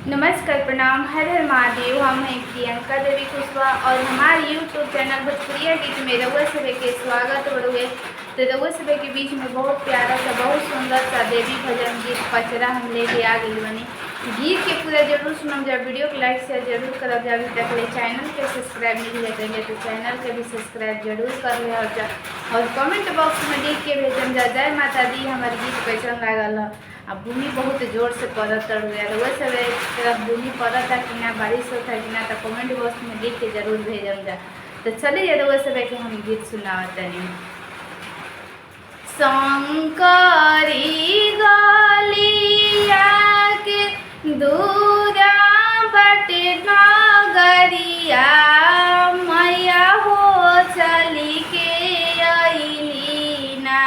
नमस्कार, प्रणाम, हर हर महादेव। हम हैं प्रियंका देवी कुशवाहा और हमारे यूट्यूब चैनल भोजपुरिया गीत में रउआ सभे के स्वागत बड़ुए। तो रउआ सभे के बीच में बहुत प्यारा सा बहुत सुंदर सा देवी भजन गीत पचरा हम लेके आ गई बनी। गीत के पूरा जरूर सुनम जा, वीडियो को लाइक शेयर जरूर करब जा। अभी तक ले चैनल के सब्सक्राइब नहीं करेंगे तो चैनल के भी सब्सक्राइब जरूर कर ले और कमेंट बॉक्स में लिख के भेजम जा जय माता दी हमारे गीत कैसन लागल है। अब भूमि बहुत जोर से पड़त हुए रउआ सब भूमि पड़ता कि ना, बारिश होता कि ना, तो कमेंट बॉक्स में लिख के जरूर भेजम जा। तो चलिए रउआ सब के हम गीत सुनावतनी। शंकरी गलिया के दूरा बटे नगरिया मैया हो चली के अइली ना।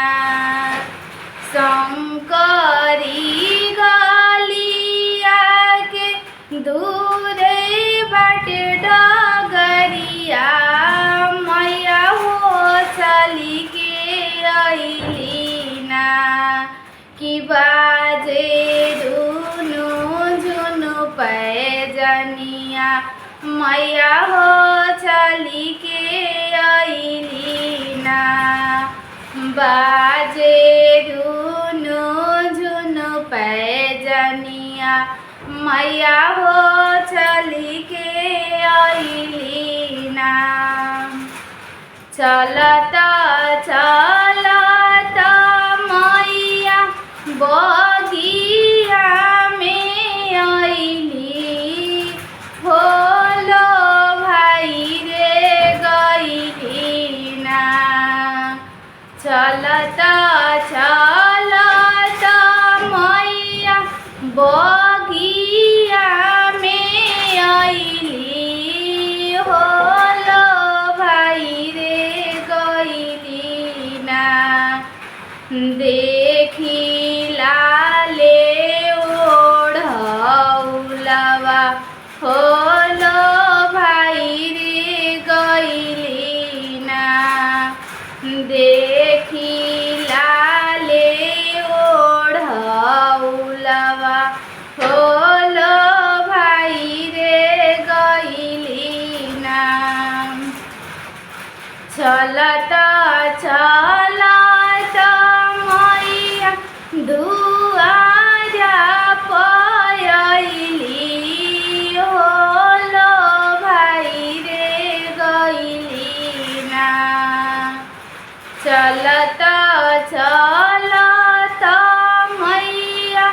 शंकरी गलिया के दूरे बटे डगरिया मैया हो चली के अइली ना। कि बाजे धुनु झुनु पैजनिया मैया हो चली के अइली ना। बाजे धुनु झुनु पैजनिया मैया हो चली के अइली ना। चलता चलता मैया बगिया में अइली होलो भाई रे गइली ना। चलता चलता मैया बगिया में अइली होलो भाई रे गइली ना। देखी लाले ओढ़ौलवा होलो भाई रे गइली ना। देखी लाले ओढ़ौलवा होलो भाई रे गइली ना। चलता चलता मैया दुआरा पयली होलो भाई रे गइली ना। चलता चलता मैया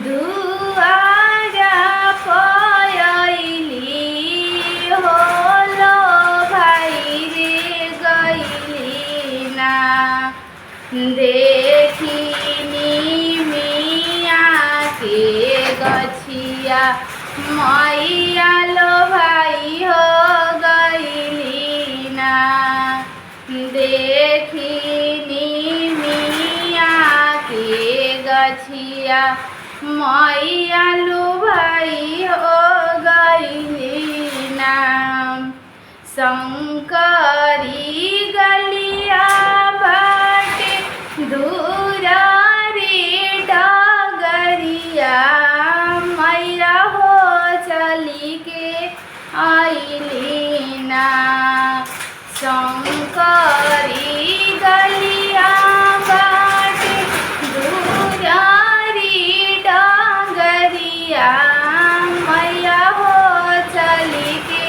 दुआरा पयली होलो भाई रे गइली ना। देखी निमिया के गछिया मैया लो भाई हो गइली ना। देखी निमिया के गछिया मैया लो भाई हो गइली ना। शंकरी गलिया बाटे दूरा रे डगरिया मैया हो चली के अइली ना। शंकरी गलिया बाटे दूरा रे डगरिया मैया हो चली के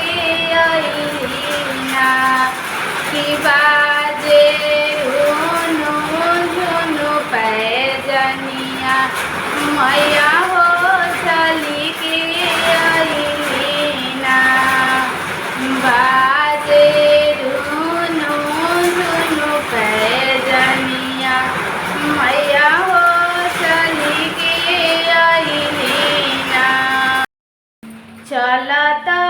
अइली ना। कि बाजे धुनु झुनु पैजनिया मैया हो चली के अइली ना। बाजे धुनु झुनु पैजनिया मैया हो चली के अइली ना। चलता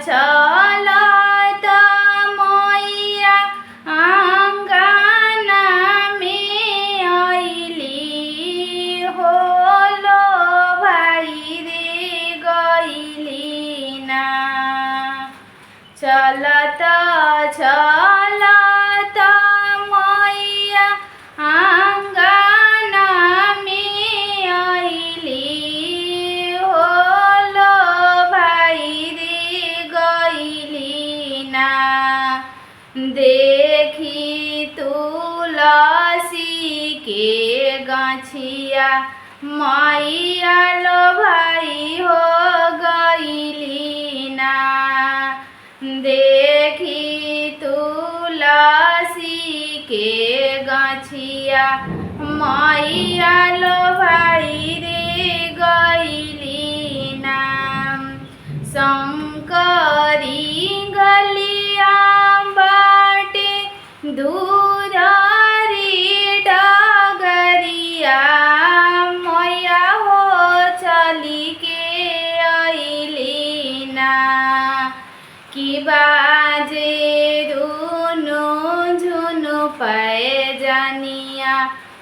चलता मैया आंगना में अइली होलो भाई रे गइली ना। चलता चलता मैया आंगना में अइली होलो डगरिया मैया लो भाई हो गईली ना। देखी तुलसी के गछिया मैया लो भाई रे गईली ना। शंकरी गलिया बाटे दूधारी डगरिया मैया हो चली के अइली ना। कि बाजे धुनु झुनु पैजनिया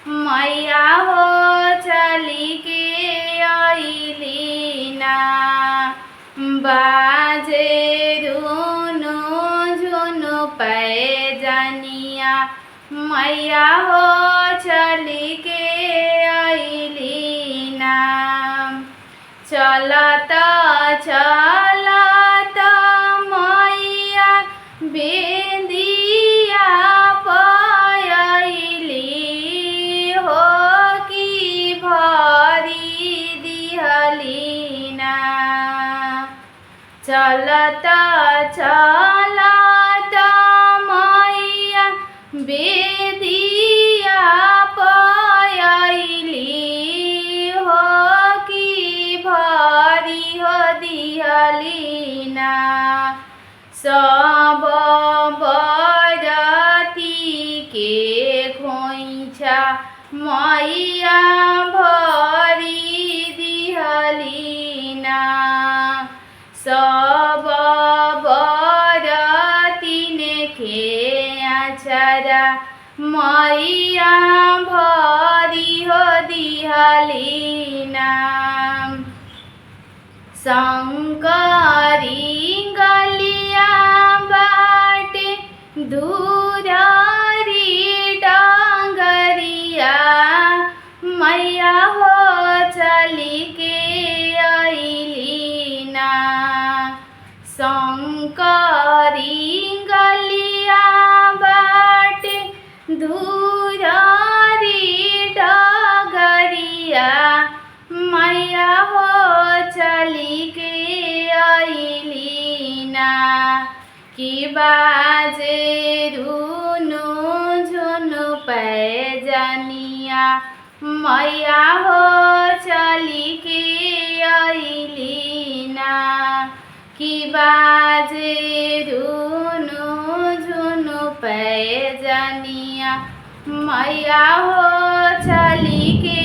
मैया हो चली के अइली ना। बाजे धुनु झुनु पैजनिया मैया हो चली के अइली ना। चलता चलता मैया बेदिया पयली हो कि भरी दिहली ना। चलता चलता मैया बेदिया पयली हो कि भरी हो दिहली ना। सब बरती के खोइछा मैया भरी दिहली ना। सब बरतीन के आचरा मैया भरी हो दिहली ना। शंकरी गलिया बाटे दूधारी डगरिया मैया हो चली के अइली ना। शंकरी गलिया बाटे दूधारी डगरिया मैया हो चली के अइली ना। कि बाजे धुनु झुनु पैजनिया मैया हो चली के अइली ना। कि बाजे धुनु झुनु पैजनिया मैया हो चली के